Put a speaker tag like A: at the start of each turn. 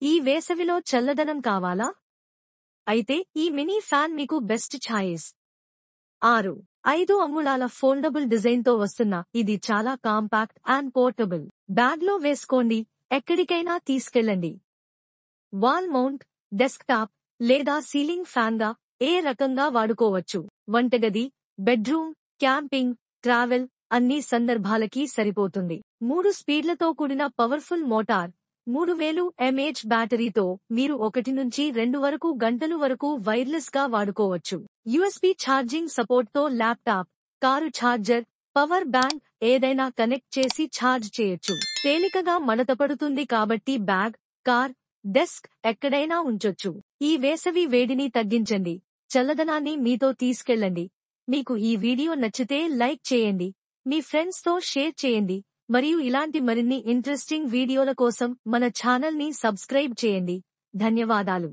A: ఈ వేసవిలో చల్లదనం కావాలా? అయితే ఈ మినీ ఫ్యాన్ మీకు బెస్ట్ ఛాయిస్. 5 అంగుళాల ఫోల్డబుల్ డిజైన్తో వస్తున్న ఇది చాలా కాంపాక్ట్ అండ్ పోర్టబుల్. బ్యాగ్లో వేసుకోండి, ఎక్కడికైనా తీసుకెళ్ళండి. వాల్ మౌంట్, డెస్క్టాప్ లేదా సీలింగ్ ఫ్యాన్గా ఏ రకంగా వాడుకోవచ్చు. వంటగది, బెడ్రూమ్, క్యాంపింగ్, ట్రావెల్ అన్ని సందర్భాలకి సరిపోతుంది. 3 స్పీడ్లతో కూడిన పవర్ఫుల్ మోటార్, 3000 mAh బ్యాటరీతో మీరు 1 నుంచి 2 వరకు గంటలు వరకు వైర్లెస్ గా వాడుకోవచ్చు. USB ఛార్జింగ్ సపోర్ట్తో laptop, car charger, power bank ఏదైనా కనెక్ట్ చేసి ఛార్జ్ చేయొచ్చు. తేలికగా మడతపడుతుంది కాబట్టి బ్యాగ్, కార్, డెస్క్ ఎక్కడైనా ఉంచొచ్చు. ఈ వేసవి వేడిని తగ్గించండి, చల్లదనాన్ని మీతో తీసుకెళ్ళండి. మీకు ఈ వీడియో నచ్చితే లైక్ చేయండి, మీ ఫ్రెండ్స్ తో షేర్ చేయండి మరియు ఇలాంటి మరిన్ని ఇంట్రెస్టింగ్ వీడియోల కోసం మన ఛానల్ ని సబ్స్క్రైబ్ చేయండి. ధన్యవాదాలు.